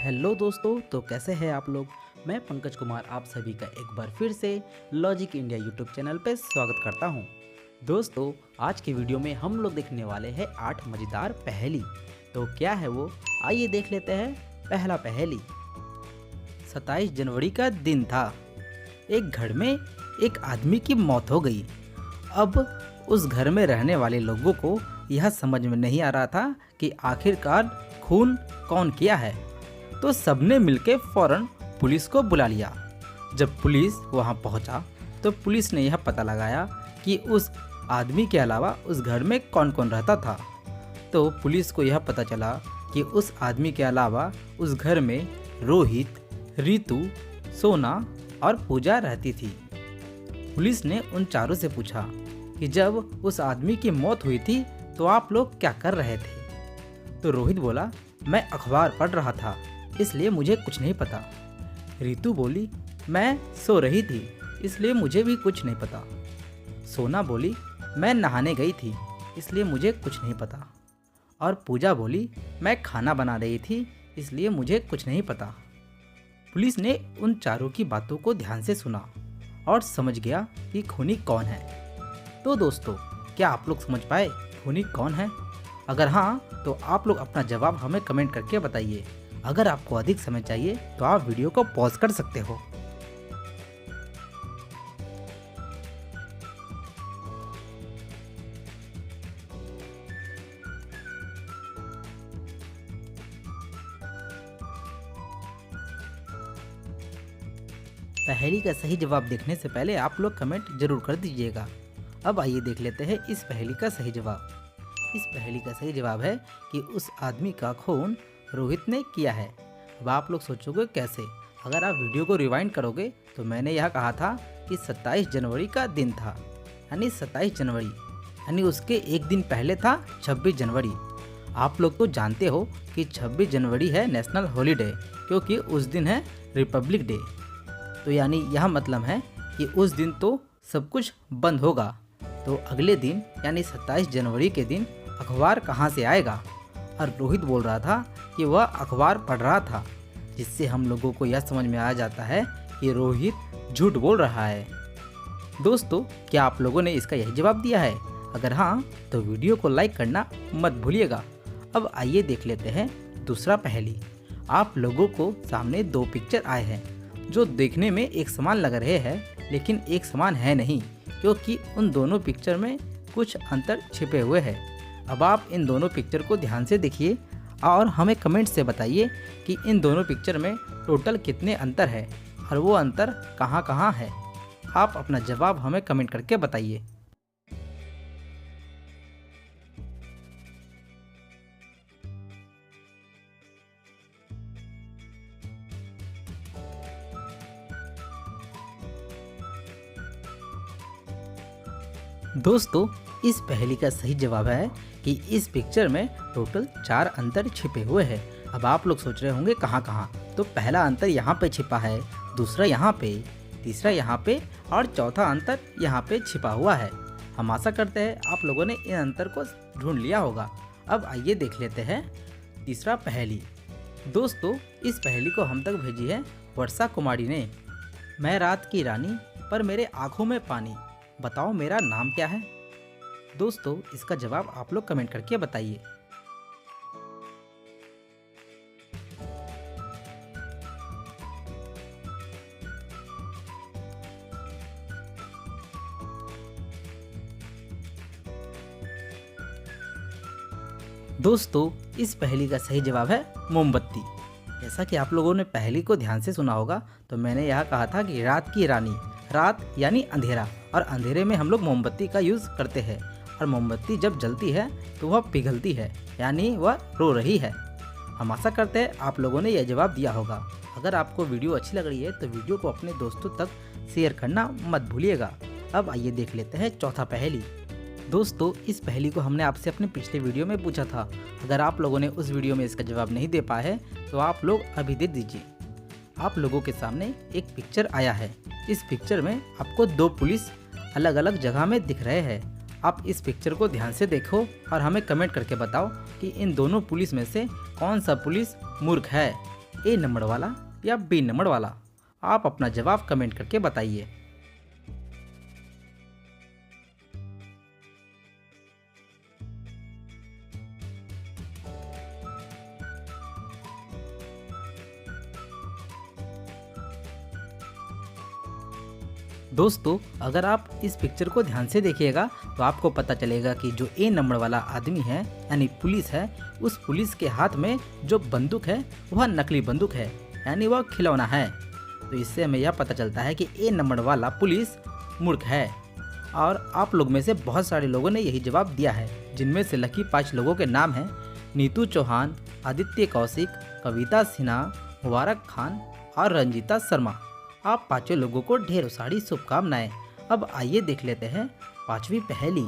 Hello दोस्तों, तो कैसे हैं आप लोग। मैं पंकज कुमार आप सभी का एक बार फिर से लॉजिक इंडिया यूट्यूब चैनल पर स्वागत करता हूं। दोस्तों, आज की वीडियो में हम लोग देखने वाले हैं 8 मज़ेदार पहेली। तो क्या है वो, आइए देख लेते हैं। पहला पहेली। 27 जनवरी का दिन था। एक घर में एक आदमी की मौत हो गई। अब उस घर में रहने वाले लोगों को यह समझ में नहीं आ रहा था कि आखिरकार खून कौन किया है। तो सबने मिलकर फौरन पुलिस को बुला लिया। जब पुलिस वहां पहुंचा तो पुलिस ने यह पता लगाया कि उस आदमी के अलावा उस घर में कौन कौन रहता था। तो पुलिस को यह पता चला कि उस आदमी के अलावा उस घर में रोहित, रितु, सोना और पूजा रहती थी। पुलिस ने उन चारों से पूछा कि जब उस आदमी की मौत हुई थी तो आप लोग क्या कर रहे थे। तो रोहित बोला, मैं अखबार पढ़ रहा था, इसलिए मुझे कुछ नहीं पता। रितु बोली, मैं सो रही थी, इसलिए मुझे भी कुछ नहीं पता। सोना बोली, मैं नहाने गई थी, इसलिए मुझे कुछ नहीं पता। और पूजा बोली, मैं खाना बना रही थी, इसलिए मुझे कुछ नहीं पता। पुलिस ने उन चारों की बातों को ध्यान से सुना और समझ गया कि खूनी कौन है। तो दोस्तों, क्या आप लोग समझ पाए खूनी कौन है? अगर हाँ, तो आप लोग अपना जवाब हमें कमेंट करके बताइए। अगर आपको अधिक समय चाहिए तो आप वीडियो को पॉज कर सकते हो। पहेली का सही जवाब देखने से पहले आप लोग कमेंट जरूर कर दीजिएगा। अब आइए देख लेते हैं इस पहेली का सही जवाब। इस पहेली का सही जवाब है कि उस आदमी का खून रोहित ने किया है। अब आप लोग सोचोगे कैसे? अगर आप वीडियो को रिवाइंड करोगे तो मैंने यह कहा था कि 27 जनवरी का दिन था, यानी 27 जनवरी, यानी उसके एक दिन पहले था 26 जनवरी। आप लोग तो जानते हो कि 26 जनवरी है नेशनल हॉलीडे, क्योंकि उस दिन है रिपब्लिक डे। तो यानी यह मतलब है कि उस दिन तो सब कुछ बंद होगा। तो अगले दिन यानी 27 जनवरी के दिन अखबार कहाँ से आएगा? और रोहित बोल रहा था कि वह अखबार पढ़ रहा था, जिससे हम लोगों को यह समझ में आ जाता है कि रोहित झूठ बोल रहा है। दोस्तों, क्या आप लोगों ने इसका यही जवाब दिया है? अगर हाँ, तो वीडियो को लाइक करना मत भूलिएगा। अब आइए देख लेते हैं दूसरा पहेली। आप लोगों को सामने दो पिक्चर आए हैं जो देखने में एक समान लग रहे हैं, लेकिन एक समान है नहीं, क्योंकि उन दोनों पिक्चर में कुछ अंतर छिपे हुए हैं। अब आप इन दोनों पिक्चर को ध्यान से देखिए और हमें कमेंट से बताइए कि इन दोनों पिक्चर में टोटल कितने अंतर है और वो अंतर कहाँ कहाँ है। आप अपना जवाब हमें कमेंट करके बताइए। दोस्तों, इस पहेली का सही जवाब है कि इस पिक्चर में टोटल 4 अंतर छिपे हुए हैं। अब आप लोग सोच रहे होंगे कहाँ कहाँ। तो पहला अंतर यहाँ पे छिपा है, दूसरा यहाँ पे, तीसरा यहाँ पे और चौथा अंतर यहाँ पे छिपा हुआ है। हम आशा करते हैं आप लोगों ने इन अंतर को ढूंढ लिया होगा। अब आइए देख लेते हैं तीसरा पहेली। दोस्तों, इस पहेली को हम तक भेजी है वर्षा कुमारी ने। मैं रात की रानी पर मेरे आँखों में पानी, बताओ मेरा नाम क्या है? दोस्तों, इसका जवाब आप लोग कमेंट करके बताइए। दोस्तों, इस पहेली का सही जवाब है मोमबत्ती। जैसा कि आप लोगों ने पहेली को ध्यान से सुना होगा, तो मैंने यह कहा था कि रात की रानी, रात यानी अंधेरा, और अंधेरे में हम लोग मोमबत्ती का यूज़ करते हैं। और मोमबत्ती जब जलती है तो वह पिघलती है, यानी वह रो रही है। हम आशा करते हैं आप लोगों ने यह जवाब दिया होगा। अगर आपको वीडियो अच्छी लग रही है तो वीडियो को अपने दोस्तों तक शेयर करना मत भूलिएगा। अब आइए देख लेते हैं चौथा पहेली। दोस्तों, इस पहेली को हमने आपसे अपने पिछले वीडियो में पूछा था। अगर आप लोगों ने उस वीडियो में इसका जवाब नहीं दे पाए हैं तो आप लोग अभी दे दीजिए। आप लोगों के सामने एक पिक्चर आया है। इस पिक्चर में आपको दो पुलिस अलग अलग जगह में दिख रहे हैं। आप इस पिक्चर को ध्यान से देखो और हमें कमेंट करके बताओ कि इन दोनों पुलिस में से कौन सा पुलिस मूर्ख है। ए नंबर वाला या बी नंबर वाला? आप अपना जवाब कमेंट करके बताइए। दोस्तों, अगर आप इस पिक्चर को ध्यान से देखिएगा तो आपको पता चलेगा कि जो ए नंबर वाला आदमी है यानी पुलिस है, उस पुलिस के हाथ में जो बंदूक है वह नकली बंदूक है, यानी वह खिलौना है। तो इससे हमें यह पता चलता है कि ए नंबर वाला पुलिस मूर्ख है। और आप लोग में से बहुत सारे लोगों ने यही जवाब दिया है, जिनमें से लकी 5 लोगों के नाम हैं नीतू चौहान, आदित्य कौशिक, कविता सिन्हा, मुबारक खान और रंजीता शर्मा। आप 5 लोगों को ढेरों सारी शुभकामनाएं। अब आइए देख लेते हैं 5वीं पहेली।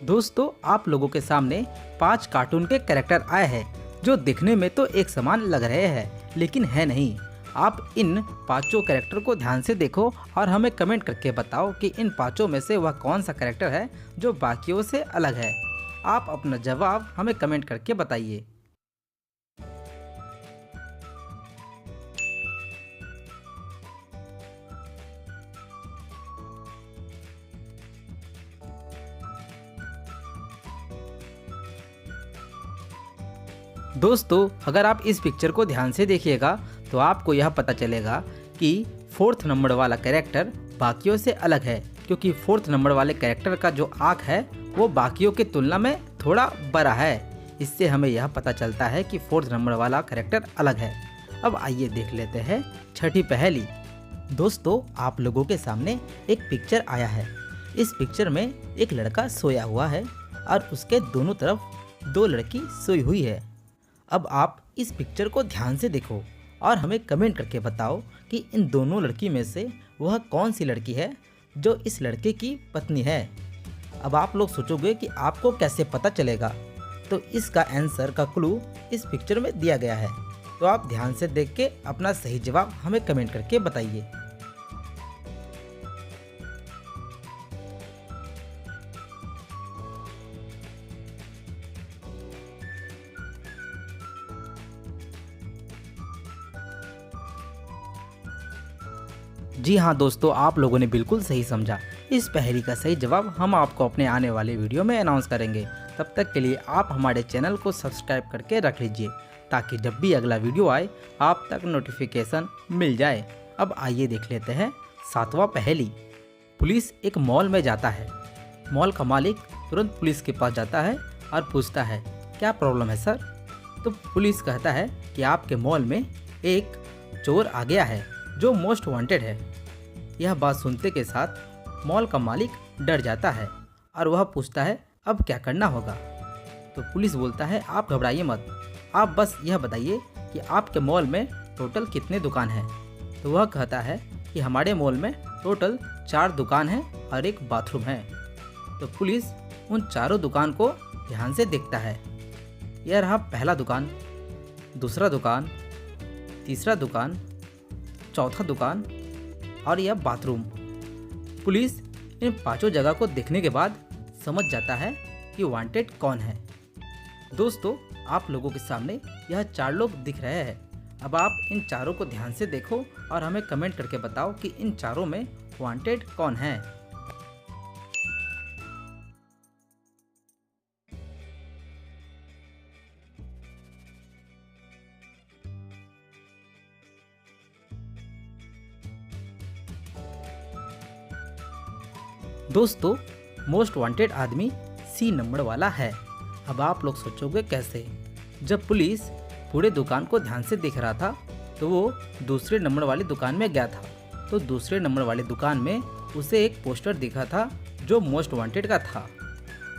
दोस्तों, आप लोगों के सामने 5 कार्टून के कैरेक्टर आए हैं जो दिखने में तो एक समान लग रहे हैं, लेकिन है नहीं। आप इन 5 कैरेक्टर को ध्यान से देखो और हमें कमेंट करके बताओ कि इन 5 में से वह कौन सा कैरेक्टर है जो बाकियों से अलग है। आप अपना जवाब हमें कमेंट करके बताइए। दोस्तों, अगर आप इस पिक्चर को ध्यान से देखिएगा तो आपको यह पता चलेगा कि 4th नंबर वाला कैरेक्टर बाकियों से अलग है, क्योंकि 4th नंबर वाले कैरेक्टर का जो आँख है वो बाकियों की तुलना में थोड़ा बड़ा है। इससे हमें यह पता चलता है कि 4th नंबर वाला कैरेक्टर अलग है। अब आइए देख लेते हैं 6ठी पहेली। दोस्तों, आप लोगों के सामने एक पिक्चर आया है। इस पिक्चर में एक लड़का सोया हुआ है और उसके दोनों तरफ 2 लड़की सोई हुई है। अब आप इस पिक्चर को ध्यान से देखो और हमें कमेंट करके बताओ कि इन दोनों लड़की में से वह कौन सी लड़की है जो इस लड़के की पत्नी है। अब आप लोग सोचोगे कि आपको कैसे पता चलेगा, तो इसका आंसर का क्लू इस पिक्चर में दिया गया है। तो आप ध्यान से देख के अपना सही जवाब हमें कमेंट करके बताइए। जी हाँ दोस्तों, आप लोगों ने बिल्कुल सही समझा। इस पहेली का सही जवाब हम आपको अपने आने वाले वीडियो में अनाउंस करेंगे। तब तक के लिए आप हमारे चैनल को सब्सक्राइब करके रख लीजिए, ताकि जब भी अगला वीडियो आए आप तक नोटिफिकेशन मिल जाए। अब आइए देख लेते हैं 7वां पहेली। पुलिस एक मॉल में जाता है। मॉल का मालिक तुरंत पुलिस के पास जाता है और पूछता है, क्या प्रॉब्लम है सर? तो पुलिस कहता है कि आपके मॉल में एक चोर आ गया है जो मोस्ट वांटेड है। यह बात सुनते के साथ मॉल का मालिक डर जाता है और वह पूछता है, अब क्या करना होगा? तो पुलिस बोलता है, आप घबराइए मत, आप बस यह बताइए कि आपके मॉल में टोटल कितने दुकान हैं? तो वह कहता है कि हमारे मॉल में टोटल 4 दुकान हैं और एक बाथरूम है। तो पुलिस उन चारों दुकान को ध्यान से देखता है। यह रहा पहला दुकान, दूसरा दुकान, तीसरा दुकान, चौथा दुकान और यह बाथरूम। पुलिस इन 5 जगह को देखने के बाद समझ जाता है कि वांटेड कौन है। दोस्तों, आप लोगों के सामने यह 4 लोग दिख रहे हैं। अब आप इन चारों को ध्यान से देखो और हमें कमेंट करके बताओ कि इन चारों में वांटेड कौन है। दोस्तों, मोस्ट वांटेड आदमी सी नंबर वाला है। अब आप लोग सोचोगे कैसे? जब पुलिस पूरे दुकान को ध्यान से देख रहा था तो वो दूसरे नंबर वाली दुकान में गया था। तो दूसरे नंबर वाली दुकान में उसे एक पोस्टर दिखा था जो मोस्ट वांटेड का था।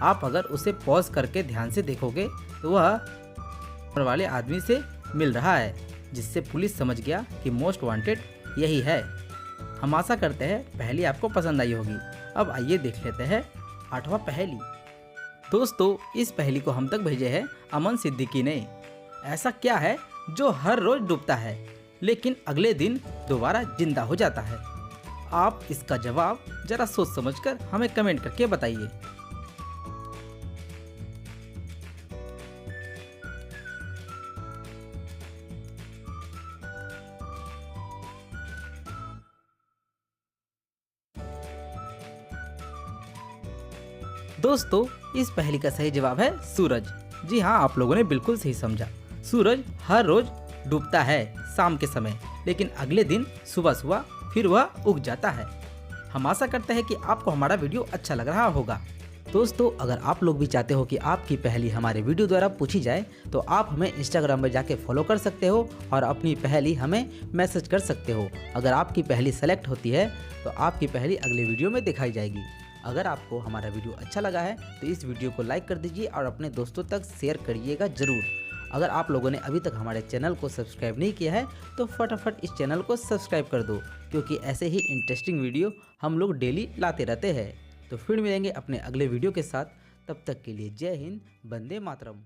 आप अगर उसे पॉज करके ध्यान से देखोगे तो वह नंबर वाले आदमी से मिल रहा है, जिससे पुलिस समझ गया कि मोस्ट वांटेड यही है। हम आशा करते हैं पहेली आपको पसंद आई होगी। अब आइए देख लेते हैं 8वां पहेली। दोस्तों, इस पहेली को हम तक भेजे हैं अमन सिद्दीकी ने। ऐसा क्या है जो हर रोज डूबता है लेकिन अगले दिन दोबारा जिंदा हो जाता है? आप इसका जवाब जरा सोच समझकर हमें कमेंट करके बताइए। दोस्तों इस पहेली का सही जवाब है सूरज। जी हाँ, आप लोगों ने बिल्कुल सही समझा। सूरज हर रोज डूबता है शाम के समय, लेकिन अगले दिन सुबह सुबह फिर वह उग जाता है। हम आशा करते हैं कि आपको हमारा वीडियो अच्छा लग रहा होगा। दोस्तों अगर आप लोग भी चाहते हो कि आपकी पहेली हमारे वीडियो द्वारा पूछी जाए तो आप हमें इंस्टाग्राम में जाके फॉलो कर सकते हो और अपनी पहेली हमें मैसेज कर सकते हो। अगर आपकी पहेली सेलेक्ट होती है तो आपकी पहेली अगले वीडियो में दिखाई जाएगी। अगर आपको हमारा वीडियो अच्छा लगा है तो इस वीडियो को लाइक कर दीजिए और अपने दोस्तों तक शेयर करिएगा ज़रूर। अगर आप लोगों ने अभी तक हमारे चैनल को सब्सक्राइब नहीं किया है तो फटाफट इस चैनल को सब्सक्राइब कर दो, क्योंकि ऐसे ही इंटरेस्टिंग वीडियो हम लोग डेली लाते रहते हैं। तो फिर मिलेंगे अपने अगले वीडियो के साथ। तब तक के लिए जय हिंद, वंदे मातरम।